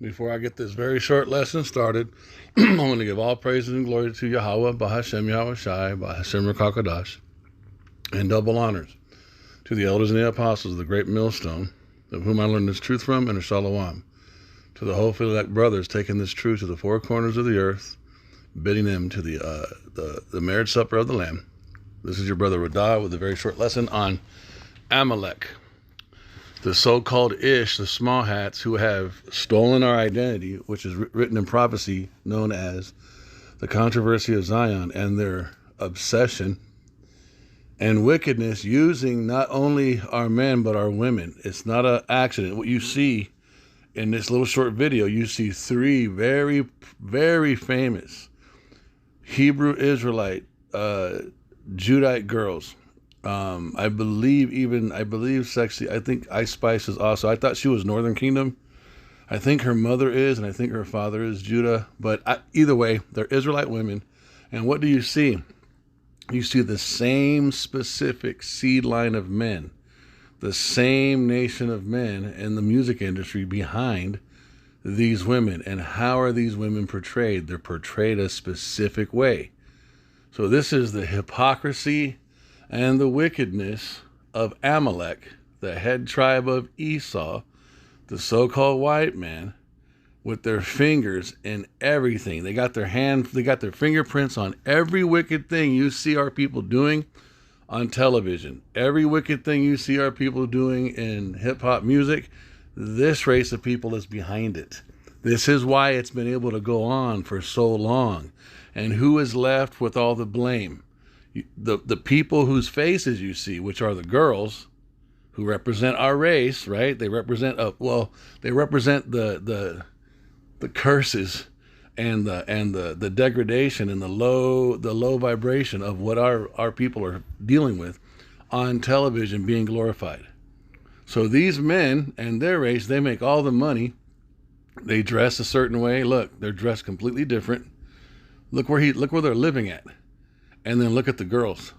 Before I get this very short lesson started, I'm going to give all praises and glory to Yahweh, Bahashem Yahweh Shai, Bahashem Rakakadash, and double honors to the elders and the apostles of the great millstone, of whom I learned this truth from, and a shalom. To the whole elect brothers taking this truth to the four corners of the earth, bidding them to the marriage supper of the Lamb. This is your brother Radah with a very short lesson on Amalek, the so-called Ish, the small hats who have stolen our identity, which is written in prophecy, known as the controversy of Zion, and their obsession and wickedness using not only our men but our women. It's not an accident. What you see in this little short video, you see three very, very famous Hebrew Israelite Judite girls. I believe sexy. I think Ice Spice is also. I thought she was Northern Kingdom. I think her mother is, and I think her father is Judah. But either way, they're Israelite women. And what do you see? You see the same specific seed line of men, the same nation of men in the music industry behind these women. And how are these women portrayed? They're portrayed a specific way. So this is the hypocrisy and the wickedness of Amalek, the head tribe of Esau, the so-called white man, with their fingers in everything. They got their fingerprints on every wicked thing you see our people doing on television. Every wicked thing you see our people doing in hip-hop music, this race of people is behind it. This is why it's been able to go on for so long. And who is left with all the blame? The people whose faces you see, which are the girls who represent our race, right? They represent they represent the curses and the degradation and the low vibration of what our people are dealing with on television being glorified. So these men and their race, they make all the money. They dress a certain way. Look, they're dressed completely different. Look where they're living at. And then look at the girls.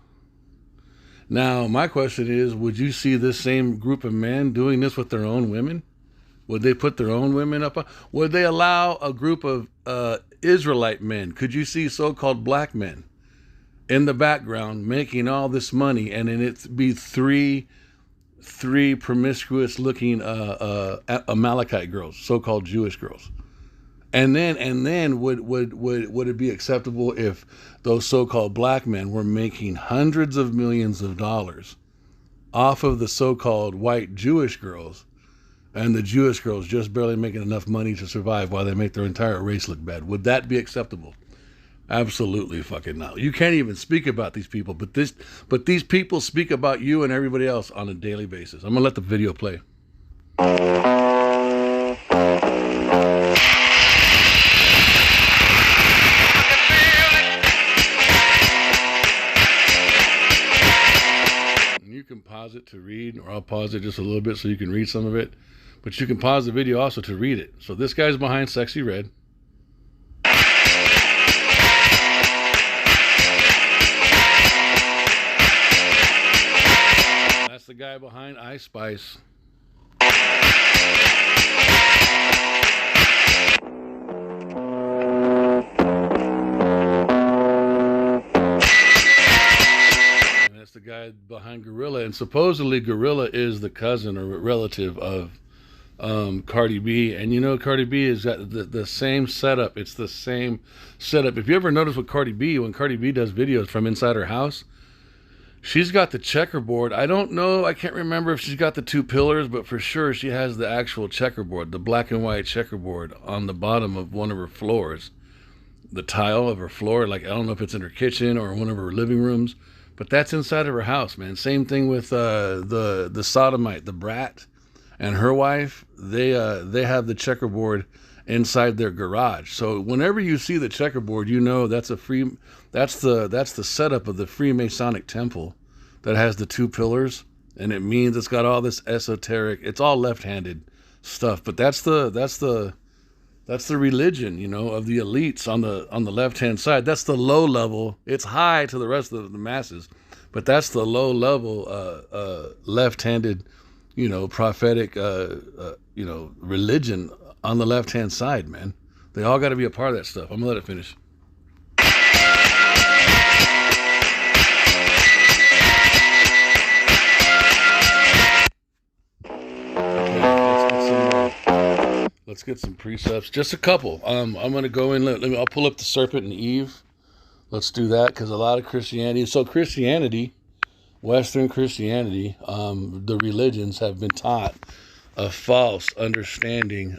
Now, my question is, would you see this same group of men doing this with their own women? Would they put their own women up? Would they allow a group of Israelite men? Could you see so-called black men in the background making all this money, and then it be three promiscuous-looking Amalekite girls, so-called Jewish girls? And then would it be acceptable if those so-called black men were making hundreds of millions of dollars off of the so-called white Jewish girls, and the Jewish girls just barely making enough money to survive while they make their entire race look bad? Would that be acceptable? Absolutely fucking not. You can't even speak about these people, but these people speak about you and everybody else on a daily basis. I'm gonna let the video play. You can pause it to read, or I'll pause it just a little bit so you can read some of it. But you can pause the video also to read it. So this guy's behind Sexy Red. That's the guy behind Ice Spice. The guy behind Gorilla, and supposedly Gorilla is the cousin or relative of Cardi B. And you know, Cardi B has got the same setup. It's the same setup. If you ever notice with Cardi B, when Cardi B does videos from inside her house, she's got the checkerboard. I don't know, I can't remember if she's got the two pillars, but for sure she has the actual checkerboard, the black and white checkerboard on the bottom of one of her floors, the tile of her floor. Like, I don't know if it's in her kitchen or one of her living rooms, but that's inside of her house, man. Same thing with the sodomite, the brat, and her wife. They have the checkerboard inside their garage. So whenever you see the checkerboard, you know that's the setup of the Freemasonic temple that has the two pillars, and it means it's got all this esoteric. It's all left-handed stuff, but that's the religion, you know, of the elites on the left-hand side. That's the low level. It's high to the rest of the masses, but that's the low level left-handed, you know, prophetic, you know, religion on the left-hand side, man. They all got to be a part of that stuff. I'm going to let it finish. Let's get some precepts. Just a couple. I'm going to go in. I'll pull up the serpent and Eve. Let's do that, because a lot of Christianity. So Christianity, Western Christianity, the religions have been taught a false understanding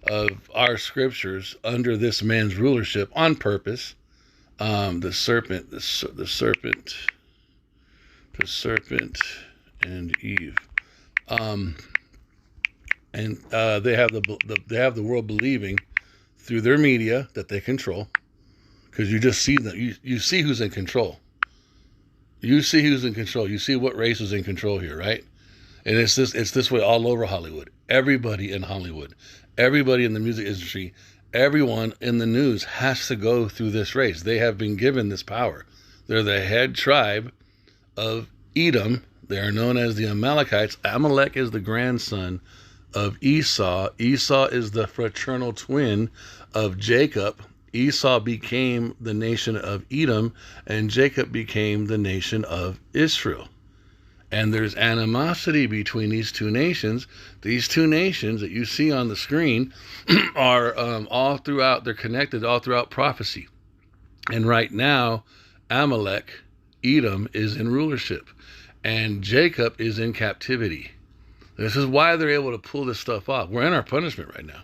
of our scriptures under this man's rulership on purpose. The serpent and Eve. And they have the world believing through their media that they control, because you just see them. You see who's in control. You see who's in control. You see what race is in control here, right? And it's this way all over Hollywood. Everybody in Hollywood, everybody in the music industry, everyone in the news has to go through this race. They have been given this power. They're the head tribe of Edom. They are known as the Amalekites. Amalek is the grandson of Esau. Esau is the fraternal twin of Jacob. Esau became the nation of Edom, and Jacob became the nation of Israel. And there's animosity between these two nations. These two nations that you see on the screen are all throughout, they're connected all throughout prophecy. And right now, Amalek, Edom, is in rulership, and Jacob is in captivity. This is why they're able to pull this stuff off. We're in our punishment right now.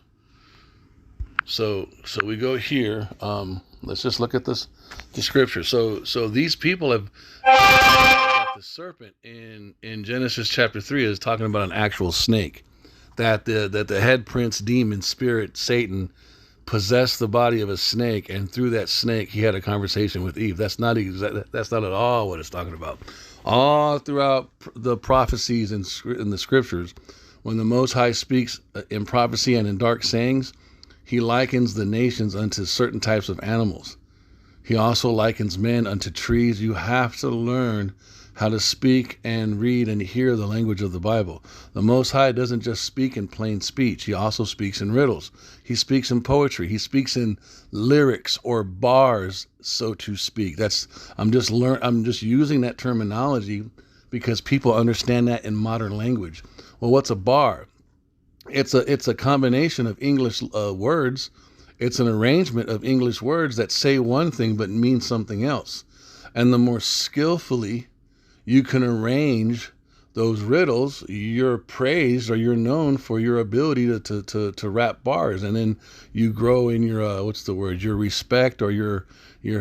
So we go here. Let's just look at the scripture. So these people have the serpent in Genesis chapter 3 is talking about an actual snake. That the head prince, demon, spirit, Satan, possessed the body of a snake, and through that snake he had a conversation with Eve. That's not at all what it's talking about. All throughout the prophecies in the scriptures, when the Most High speaks in prophecy and in dark sayings, he likens the nations unto certain types of animals. He also likens men unto trees. You have to learn how to speak and read and hear the language of the Bible. The Most High doesn't just speak in plain speech. He also speaks in riddles. He speaks in poetry. He speaks in lyrics or bars, so to speak. I'm just using that terminology because people understand that in modern language. Well, what's a bar? It's a combination of English words. It's an arrangement of English words that say one thing but mean something else. And the more skillfully you can arrange those riddles, you're praised or you're known for your ability to rap bars. And then you grow in your your respect or your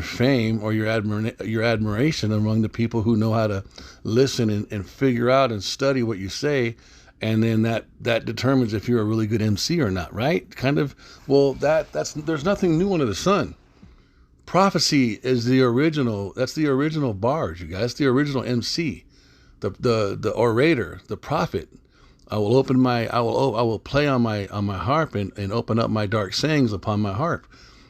fame or your admiration among the people who know how to listen and figure out and study what you say. And then that determines if you're a really good MC or not, right? Kind of. Well, there's nothing new under the sun. Prophecy is the original. That's the original bars, you guys. The original MC, the orator, the prophet. I will play on my harp and open up my dark sayings upon my harp.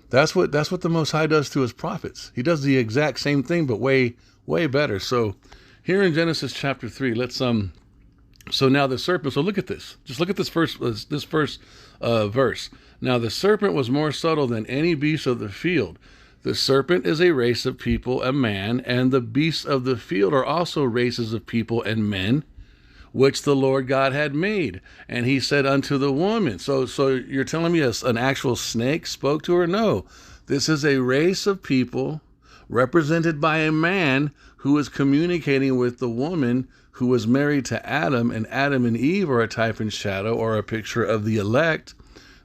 That's what the Most High does to his prophets. He does the exact same thing, but way better. So here in Genesis chapter 3, let's So now the serpent. So look at this. Just look at this first verse. Now the serpent was more subtle than any beast of the field. The serpent is a race of people, a man, and the beasts of the field are also races of people and men, which the Lord God had made. And he said unto the woman. So you're telling me an actual snake spoke to her? No. This is a race of people represented by a man who is communicating with the woman who was married to Adam, and Adam and Eve are a type and shadow or a picture of the elect.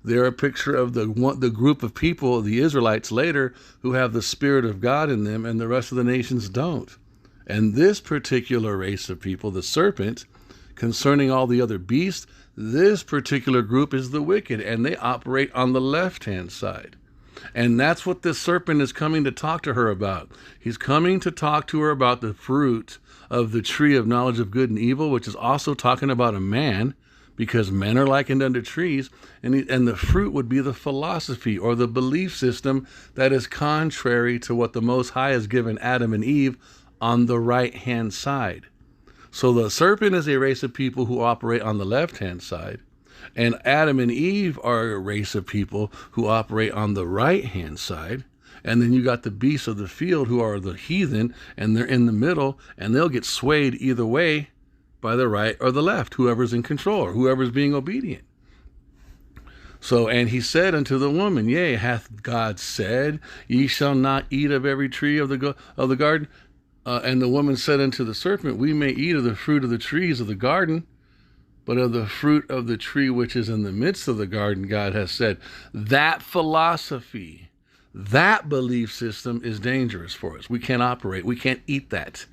They're a picture of the group of people, the Israelites later, who have the Spirit of God in them, and the rest of the nations don't. And this particular race of people, the serpent, concerning all the other beasts, this particular group is the wicked, and they operate on the left-hand side. And that's what this serpent is coming to talk to her about. He's coming to talk to her about the fruit of the tree of knowledge of good and evil, which is also talking about a man, because men are likened unto trees, and the fruit would be the philosophy or the belief system that is contrary to what the Most High has given Adam and Eve on the right-hand side. So the serpent is a race of people who operate on the left-hand side. And Adam and Eve are a race of people who operate on the right-hand side. And then you got the beasts of the field who are the heathen, and they're in the middle, and they'll get swayed either way by the right or the left, whoever's in control or whoever's being obedient. So, and he said unto the woman, yea, hath God said, ye shall not eat of every tree of the garden? And the woman said unto the serpent, we may eat of the fruit of the trees of the garden, but of the fruit of the tree which is in the midst of the garden, God has said. That philosophy, that belief system is dangerous for us. We can't operate. We can't eat that.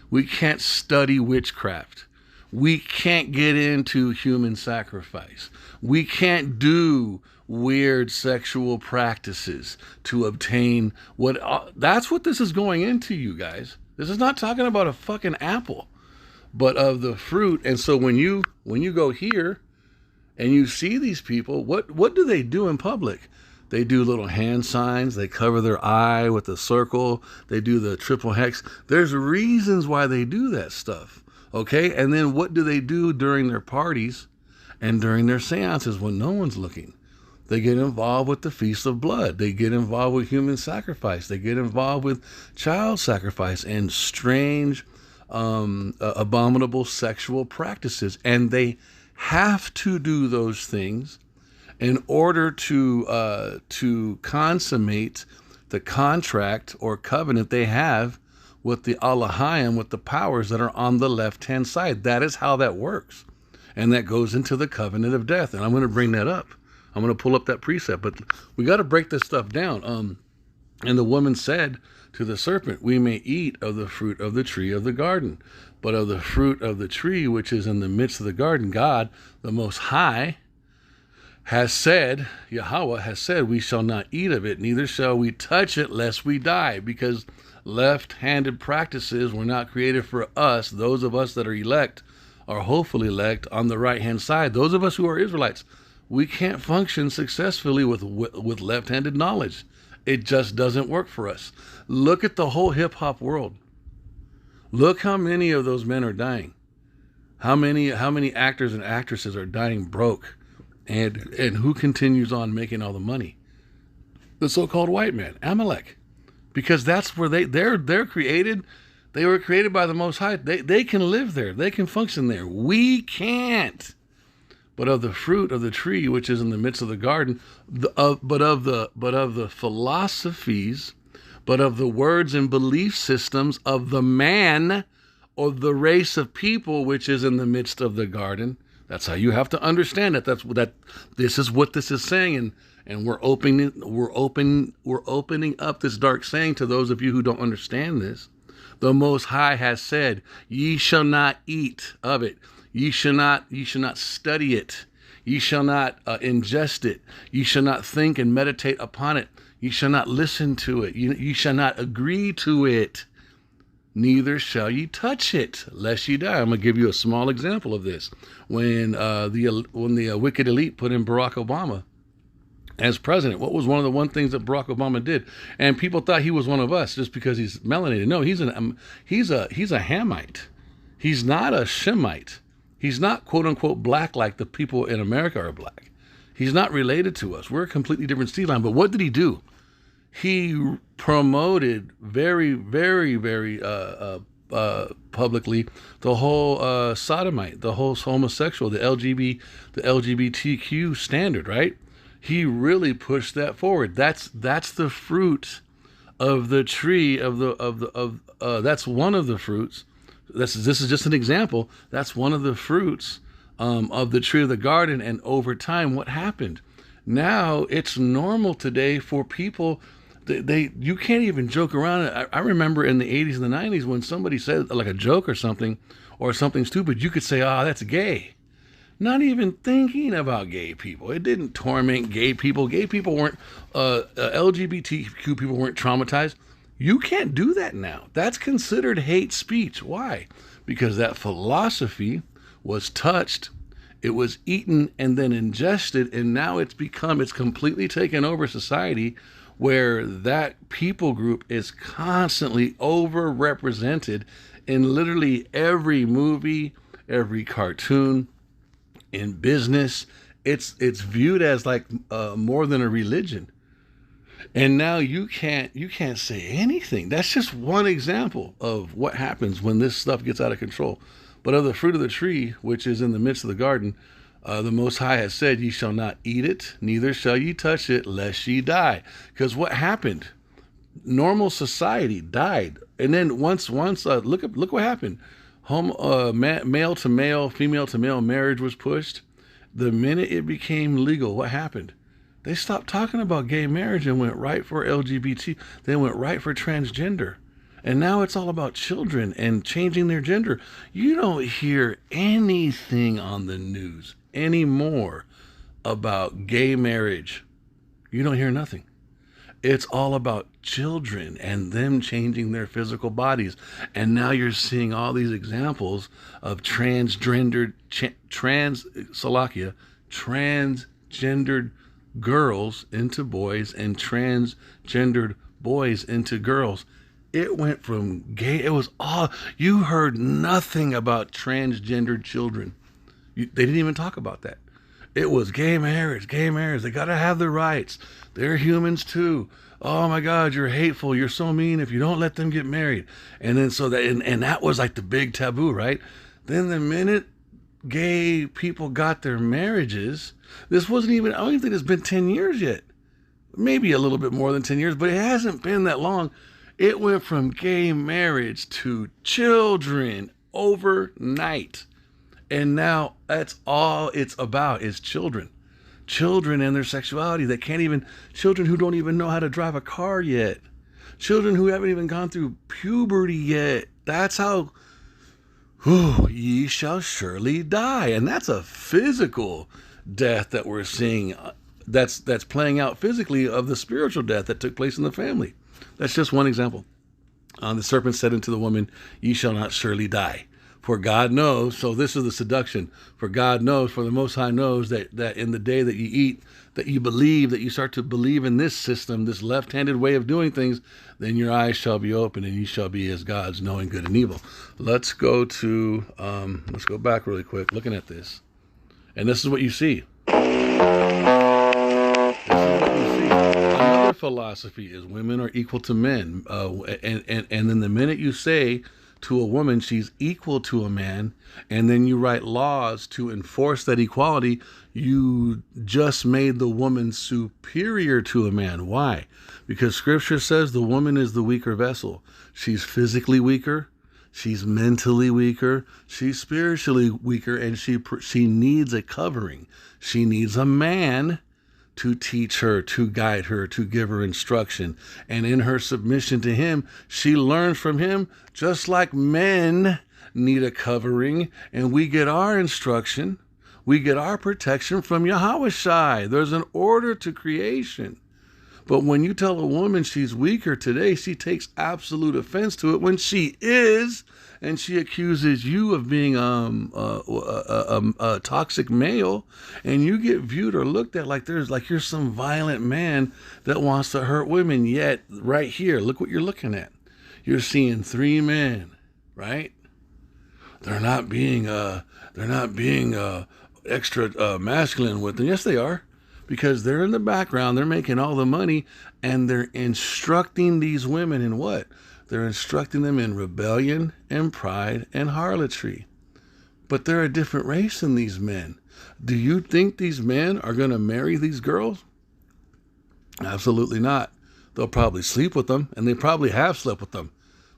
We can't study witchcraft. We can't get into human sacrifice. We can't do weird sexual practices to obtain what. That's what this is going into, you guys. This is not talking about a fucking apple, but of the fruit. And so when you go here and you see these people, what do they do in public? They do little hand signs. They cover their eye with a circle. They do the triple hex. There's reasons why they do that stuff. Okay. And then what do they do during their parties and during their seances when no one's looking? They get involved with the Feast of Blood. They get involved with human sacrifice. They get involved with child sacrifice and strange, abominable sexual practices. And they have to do those things in order to consummate the contract or covenant they have with the Alahayim, with the powers that are on the left-hand side. That is how that works. And that goes into the covenant of death. And I'm going to bring that up. I'm going to pull up that precept, but we got to break this stuff down. And the woman said to the serpent, we may eat of the fruit of the tree of the garden, but of the fruit of the tree which is in the midst of the garden, God, the Most High, has said, Yahweh has said, we shall not eat of it, neither shall we touch it, lest we die. Because left-handed practices were not created for us. Those of us that are elect are hopefully elect on the right-hand side. Those of us who are Israelites, we can't function successfully with left-handed knowledge. It just doesn't work for us. Look at the whole hip-hop world. Look how many of those men are dying. How many actors and actresses are dying broke, and who continues on making all the money? The so-called white man, Amalek, because that's where they're created. They were created by the Most High. They can live there. They can function there. We can't. But of the fruit of the tree which is in the midst of the garden, but of the philosophies, but of the words and belief systems of the man or the race of people which is in the midst of the garden. That's how you have to understand it. This is what this is saying, and we're opening up this dark saying to those of you who don't understand this. The Most High has said, ye shall not eat of it. Ye shall not study it. Ye shall not ingest it. Ye shall not think and meditate upon it. Ye shall not listen to it. Ye shall not agree to it. Neither shall ye touch it, lest ye die. I'm going to give you a small example of this. When the wicked elite put in Barack Obama as president, what was one of the things that Barack Obama did? And people thought he was one of us just because he's melanated. No, he's a Hamite. He's not a Shemite. He's not, quote unquote, black like the people in America are black. He's not related to us. We're a completely different seed line. But what did he do? He promoted very, very, very publicly the whole sodomite, the whole homosexual, the LGBTQ standard, right? He really pushed that forward. That's the fruit of the tree that's one of the fruits. This is just an example. That's one of the fruits of the tree of the garden. And over time, what happened? Now it's normal today for people. You can't even joke around. I remember in the 80s and the 90s when somebody said like a joke or something stupid, you could say, "Oh, that's gay." Not even thinking about gay people. It didn't torment gay people. Gay people weren't LGBTQ people weren't traumatized. You can't do that now. That's considered hate speech. Why? Because that philosophy was touched, it was eaten and then ingested, and now it's completely taken over society, where that people group is constantly overrepresented in literally every movie, every cartoon, in business. it's viewed as like more than a religion. And now you can't say anything. That's just one example of what happens when this stuff gets out of control. But of the fruit of the tree, which is in the midst of the garden, the Most High has said, "Ye shall not eat it, neither shall ye touch it, lest ye die." Because what happened? Normal society died, and then once look what happened. Male to male, female to male marriage was pushed. The minute it became legal, what happened? They stopped talking about gay marriage and went right for LGBT. They went right for transgender. And now it's all about children and changing their gender. You don't hear anything on the news anymore about gay marriage. You don't hear nothing. It's all about children and them changing their physical bodies. And now you're seeing all these examples of transgendered girls into boys and transgendered boys into girls. It went from gay. It was all, you heard nothing about transgendered children. They didn't even talk about that. It was gay marriage. They got to have their rights. They're humans too. Oh my God, you're hateful. You're so mean if you don't let them get married. And then and that was like the big taboo, right? Then the minute gay people got their marriages, this wasn't even, I don't even think it's been 10 years yet. Maybe a little bit more than 10 years, but it hasn't been that long. It went from gay marriage to children overnight. And now that's all it's about is children. Children and their sexuality. Children who don't even know how to drive a car yet. Children who haven't even gone through puberty yet. That's how, ye shall surely die. And that's a physical death that we're seeing. That's playing out physically of the spiritual death that took place in the family. That's just one example. The serpent said unto the woman, "Ye shall not surely die. For God knows," so this is the seduction, "for God knows," for the Most High knows that in the day that you eat, that you believe, that you start to believe in this system, this left-handed way of doing things, then your eyes shall be open and you shall be as gods, knowing good and evil. Let's go back really quick, looking at this. And this is what you see. Another philosophy is women are equal to men. And then the minute you say to a woman she's equal to a man, and then you write laws to enforce that equality, you just made the woman superior to a man. Why? Because scripture says the woman is the weaker vessel. She's physically weaker, she's mentally weaker, she's spiritually weaker, and she needs a covering. She needs a man to teach her, to guide her, to give her instruction. And in her submission to him, she learns from him, just like men need a covering, and we get our instruction, we get our protection from Yahweh Shai. There's an order to creation. But when you tell a woman she's weaker today, she takes absolute offense to it when she is, and she accuses you of being a toxic male, and you get viewed or looked at like you're some violent man that wants to hurt women. Yet right here, look what you're looking at. You're seeing three men, right? They're not being extra masculine with them. Yes, they are. Because they're in the background, they're making all the money, and they're instructing these women in what? They're instructing them in rebellion and pride and harlotry. But they're a different race than these men. Do you think these men are going to marry these girls? Absolutely not. They'll probably sleep with them, and they probably have slept with them.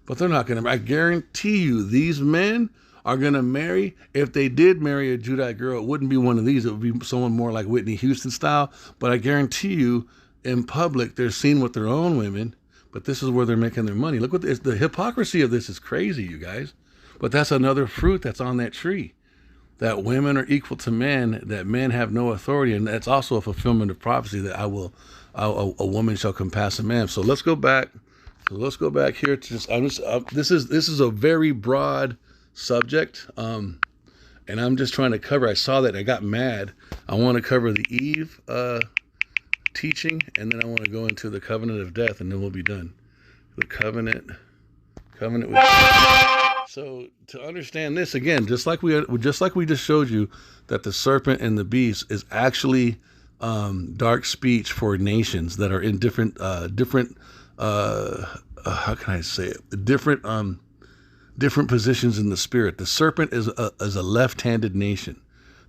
But they're not going to. I guarantee you, these men are going to marry. If they did marry a Judite girl, it wouldn't be one of these. It would be someone more like Whitney Houston style. But I guarantee you, in public, they're seen with their own women. But this is where they're making their money. Look what this, the hypocrisy of this is crazy, you guys. But that's another fruit that's on that tree. That women are equal to men, that men have no authority. And that's also a fulfillment of prophecy that a woman shall compass a man. So let's go back. Let's go back here to this is a very broad subject, and I'm just trying to cover. I saw that, I got mad. I want to cover the Eve teaching, and then I want to go into the covenant of death, and then we'll be done. The covenant with So to understand this again, just like we just showed you that the serpent and the beast is actually dark speech for nations that are in different how can I say it, different positions in the spirit. The serpent is a left-handed nation,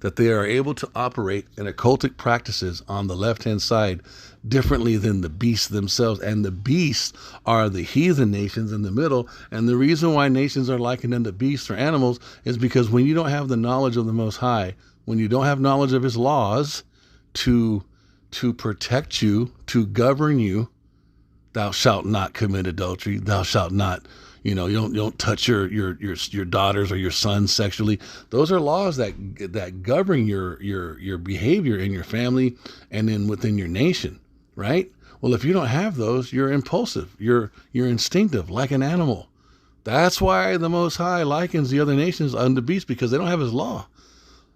that they are able to operate in occultic practices on the left-hand side differently than the beasts themselves. And the beasts are the heathen nations in the middle. And the reason why nations are likened unto beasts or animals is because when you don't have the knowledge of the Most High, when you don't have knowledge of his laws to protect you, to govern you, thou shalt not commit adultery, thou shalt not, you don't touch your daughters or your sons sexually. Those are laws that govern your behavior in your family and within your nation, right? Well, if you don't have those, you're impulsive, you're instinctive, like an animal. That's why the Most High likens the other nations unto beasts, because they don't have his law.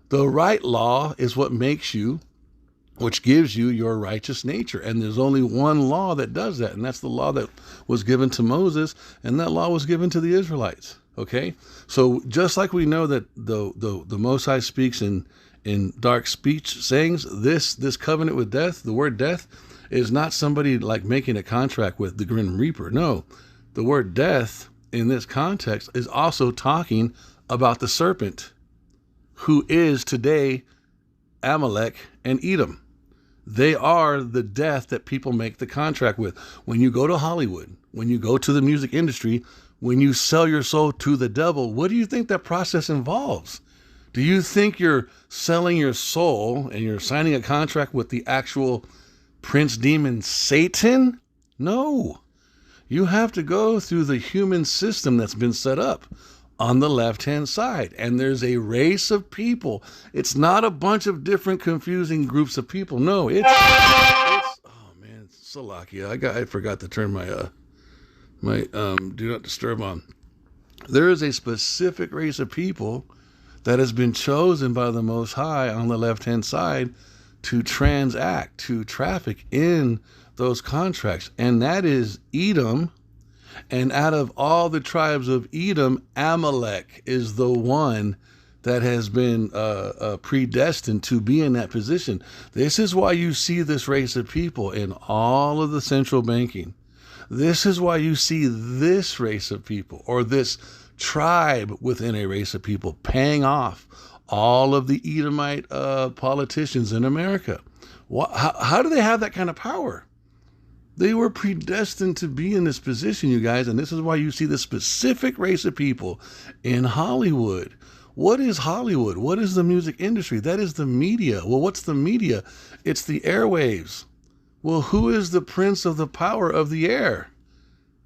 The right law is what makes you, which gives you your righteous nature. And there's only one law that does that, and that's the law that was given to Moses, and that law was given to the Israelites. Okay? So just like we know that the Most High speaks in dark speech sayings, this covenant with death, the word death, is not somebody like making a contract with the Grim Reaper. No, the word death in this context is also talking about the serpent, who is today Amalek and Edom. They are the death that people make the contract with. When you go to Hollywood, when you go to the music industry, when you sell your soul to the devil, what do you think that process involves? Do you think you're selling your soul and you're signing a contract with the actual prince demon Satan? No. You have to go through the human system that's been set up on the left-hand side. And there's a race of people. It's not a bunch of different confusing groups of people. No, it's oh man, Salakia. I forgot to turn my do not disturb on. There is a specific race of people that has been chosen by the Most High on the left-hand side to transact, to traffic in those contracts. And that is Edom. And out of all the tribes of Edom, Amalek is the one that has been predestined to be in that position. This is why you see this race of people in all of the central banking. This is why you see this race of people, or this tribe within a race of people, paying off all of the Edomite politicians in America. How do they have that kind of power? They were predestined to be in this position, you guys, and this is why you see this specific race of people in Hollywood. What is Hollywood? What is the music industry? That is the media. Well, what's the media? It's the airwaves. Well, who is the prince of the power of the air?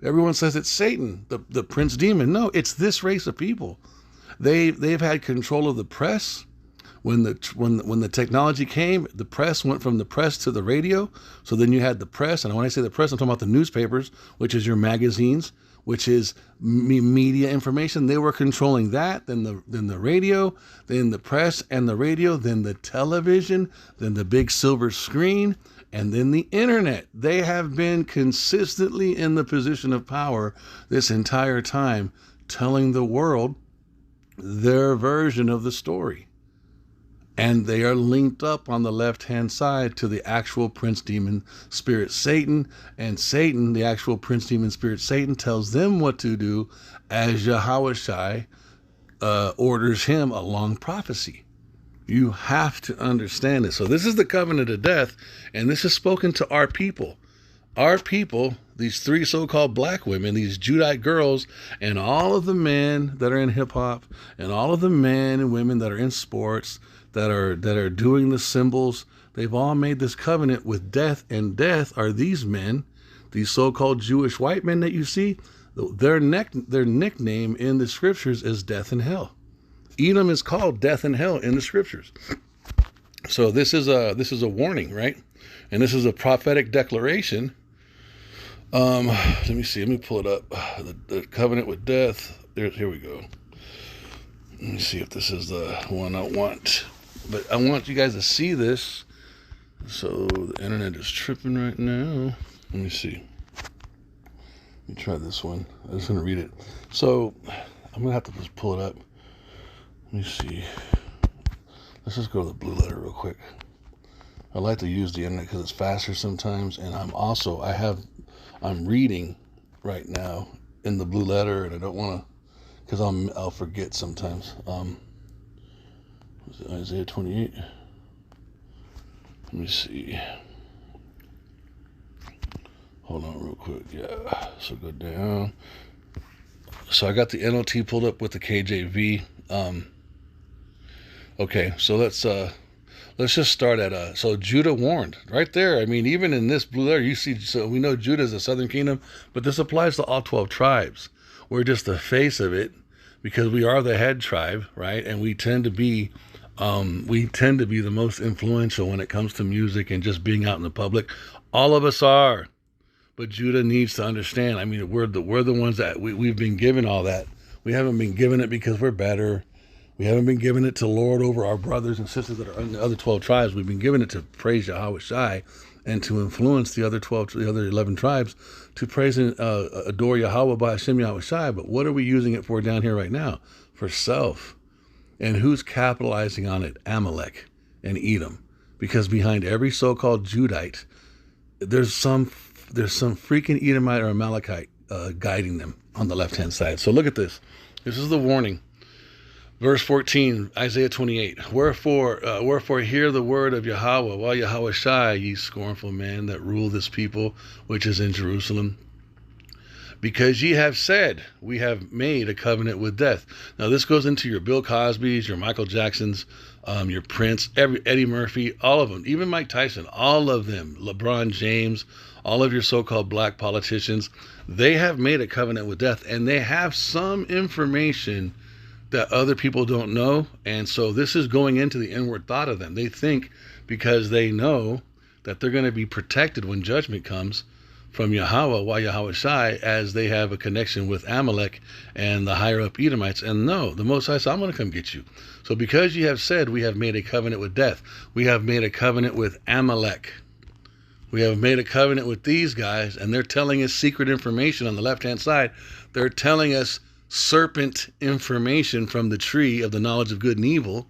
Everyone says it's Satan, the prince demon. No, it's this race of people. They've had control of the press. When the technology came, the press went from the press to the radio. So then you had the press, and when I say the press, I'm talking about the newspapers, which is your magazines, which is media information. They were controlling that. Then the radio, then the press and the radio, then the television, then the big silver screen, and then the internet. They have been consistently in the position of power this entire time, telling the world their version of the story. And they are linked up on the left-hand side to the actual prince demon spirit Satan. And Satan, the actual prince demon spirit Satan, tells them what to do as Yahushai orders him along prophecy. You have to understand it. So this is the covenant of death, and this is spoken to our people. Our people, these three so-called black women, these Judite girls, and all of the men that are in hip-hop, and all of the men and women that are in sports, that are doing the symbols, they've all made this covenant with death, and death are these men, these so-called Jewish white men that you see. Their nickname in the scriptures is death and hell. Edom is called death and hell in the scriptures. So this is a warning, right? And this is a prophetic declaration. Let me see. Let me pull it up. The covenant with death. Here we go. Let me see if this is the one I want. But I want you guys to see this. So the internet is tripping right now. Let me see. Let me try this one. I'm just going to read it. So I'm going to have to just pull it up. Let me see. Let's just go to the Blue Letter real quick. I like to use the internet because it's faster sometimes. And I'm reading right now in the Blue Letter, and I don't want to, because I'll forget sometimes. Was it Isaiah 28? Let me see. Hold on real quick. Yeah. So go down. So I got the NLT pulled up with the KJV. Okay, so let's just start at so Judah warned right there. I mean, even in this Blue Letter, you see. So we know Judah is the southern kingdom, but this applies to all 12 tribes. We're just the face of it because we are the head tribe, right? And we tend to be the most influential when it comes to music and just being out in the public. All of us are. But Judah needs to understand. I mean, we're the ones that we've been given all that. We haven't been given it because we're better. We haven't been given it to lord over our brothers and sisters that are in the other 12 tribes. We've been given it to praise Yahweh Shai and to influence the other 11 tribes to praise and adore Yahweh by Hashem Yahweh Shai. But what are we using it for down here right now? For self. And who's capitalizing on it? Amalek and Edom. Because behind every so-called Judite, there's some freaking Edomite or Amalekite guiding them on the left-hand side. So look at this. This is the warning. Verse 14, Isaiah 28. Wherefore hear the word of Yahweh, while Yahweh Shai, ye scornful man that rule this people, which is in Jerusalem. Because ye have said, we have made a covenant with death. Now this goes into your Bill Cosby's, your Michael Jackson's, your Prince, Eddie Murphy, all of them, even Mike Tyson, all of them, LeBron James, all of your so-called black politicians, they have made a covenant with death, and they have some information that other people don't know. And so this is going into the inward thought of them. They think because they know that they're going to be protected when judgment comes from Yahweh, why Yahweh Shai, as they have a connection with Amalek and the higher up Edomites. And no, the Most High said, I'm going to come get you. So because you have said, we have made a covenant with death, we have made a covenant with Amalek, we have made a covenant with these guys, and they're telling us secret information on the left-hand side. They're telling us serpent information from the tree of the knowledge of good and evil.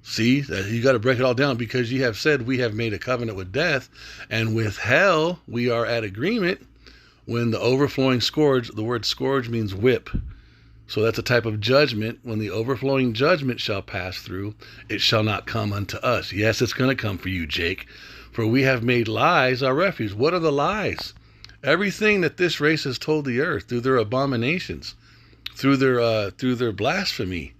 See, you got to break it all down. Because you have said, we have made a covenant with death, and with hell we are at agreement. When the overflowing scourge, the word scourge means whip. So that's a type of judgment. When the overflowing judgment shall pass through, it shall not come unto us. Yes, it's going to come for you, Jake. For we have made lies our refuge. What are the lies? Everything that this race has told the earth through their abominations, through their blasphemy.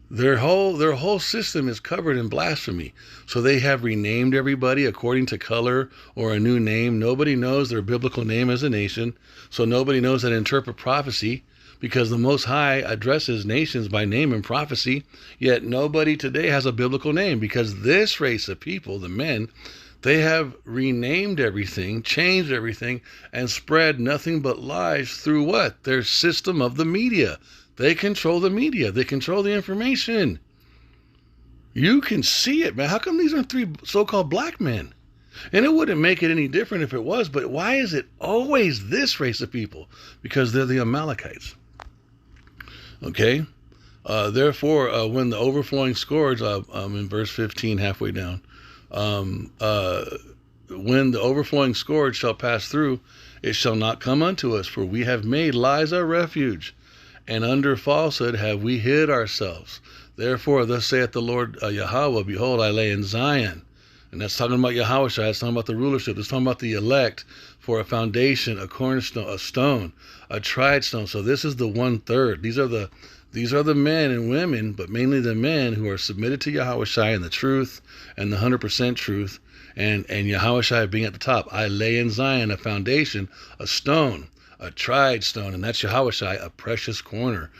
Their whole system is covered in blasphemy. So they have renamed everybody according to color or a new name. Nobody knows their biblical name as a nation. So nobody knows how to interpret prophecy, because the Most High addresses nations by name and prophecy. Yet nobody today has a biblical name, because this race of people, the men, they have renamed everything, changed everything, and spread nothing but lies through what? Their system of the media. They control the media. They control the information. You can see it, man. How come these aren't three so-called black men? And it wouldn't make it any different if it was, but why is it always this race of people? Because they're the Amalekites. Okay? Therefore, when the overflowing scourge, in verse 15, halfway down, when the overflowing scourge shall pass through, it shall not come unto us, for we have made lies our refuge, and under falsehood have we hid ourselves. Therefore, thus saith the Lord Yahweh, behold, I lay in Zion. And that's talking about Yahweh Shai. It's talking about the rulership. It's talking about the elect for a foundation, a cornerstone, a stone, a tried stone. So this is the 1/3. These are the men and women, but mainly the men who are submitted to Yahweh Shai and the truth and the 100% truth, and Yahweh Shai being at the top. I lay in Zion a foundation, a stone, a tried stone, and that's Yahweh Shai, a precious corner,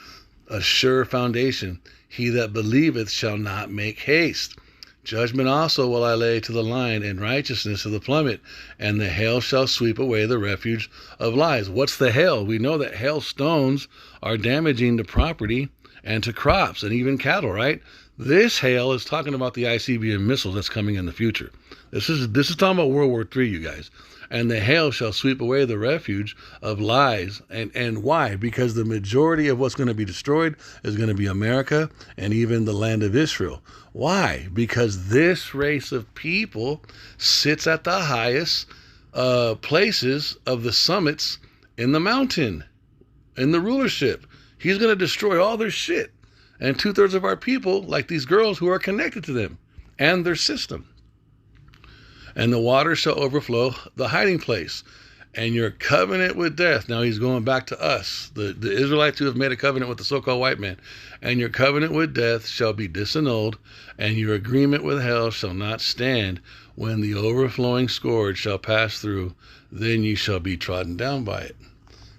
a sure foundation. He that believeth shall not make haste. Judgment also will I lay to the line, and righteousness to the plummet, and the hail shall sweep away the refuge of lies. What's the hail? We know that hailstones are damaging to property and to crops and even cattle, right? This hail is talking about the ICBM missiles that's coming in the future. This is talking about World War III, you guys. And the hail shall sweep away the refuge of lies. And why? Because the majority of what's going to be destroyed is going to be America and even the land of Israel. Why? Because this race of people sits at the highest places of the summits in the mountain, in the rulership. He's going to destroy all their shit. And 2/3 of our people, like these girls who are connected to them and their system. And the water shall overflow the hiding place. And your covenant with death. Now he's going back to us, the Israelites who have made a covenant with the so-called white man. And your covenant with death shall be disannulled, and your agreement with hell shall not stand. When the overflowing scourge shall pass through, then ye shall be trodden down by it.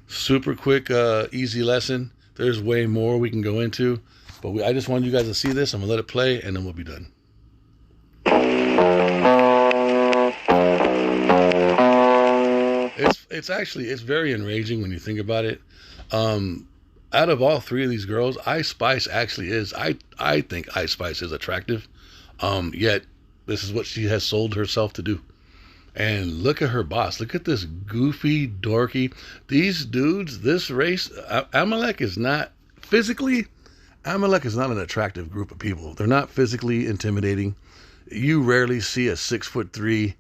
Super quick, easy lesson. There's way more we can go into. But I just wanted you guys to see this. I'm going to let it play, and then we'll be done. It's very enraging when you think about it. Out of all three of these girls, Ice Spice actually is. I think Ice Spice is attractive. Yet this is what she has sold herself to do. And look at her boss. Look at this goofy, dorky. These dudes, this race, Amalek is not physically. Amalek is not an attractive group of people. They're not physically intimidating. You rarely see a 6'3"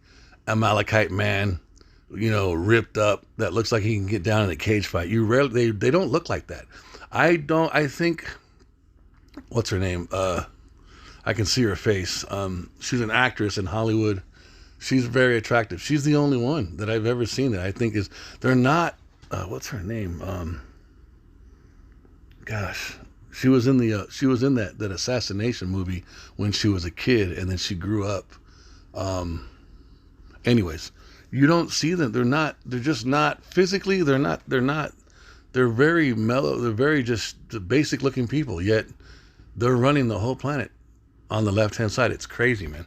Amalekite man, ripped up, that looks like he can get down in a cage fight. They don't look like that. I think, what's her name? I can see her face. She's an actress in Hollywood. She's very attractive. She's the only one that I've ever seen that I think is, they're not, what's her name? She was in that assassination movie when she was a kid, and then she grew up. Anyways, you don't see them. They're just not physically. They're very mellow. They're very just basic looking people, yet they're running the whole planet on the left-hand side. It's crazy, man.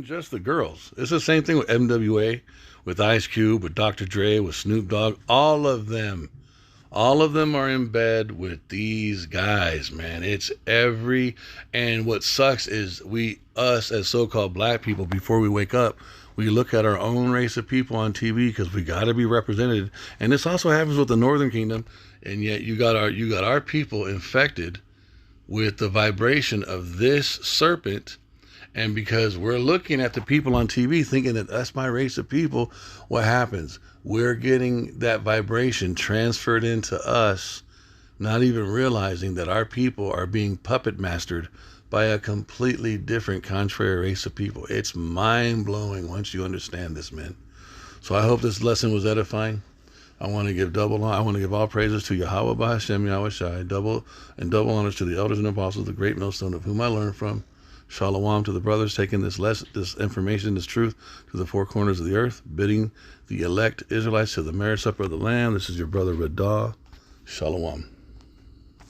Just the girls. It's the same thing with MWA, with Ice Cube, with Dr. Dre, with Snoop Dogg. All of them are in bed with these guys, man. And what sucks is us as so-called black people, before we wake up, we look at our own race of people on TV because we got to be represented. And this also happens with the Northern Kingdom. And yet you got our people infected with the vibration of this serpent. And because we're looking at the people on TV thinking that that's my race of people, what happens? We're getting that vibration transferred into us, not even realizing that our people are being puppet mastered by a completely different, contrary race of people. It's mind-blowing once you understand this, man. So I hope this lesson was edifying. I want to give all praises to Yahweh B'Hashem Yahweh Shai, double honors to the elders and apostles, the great millstone of whom I learned from. Shalom to the brothers taking this information, this truth to the four corners of the earth, bidding the elect Israelites to the marriage supper of the Lamb. This is your brother Radah. Shalom.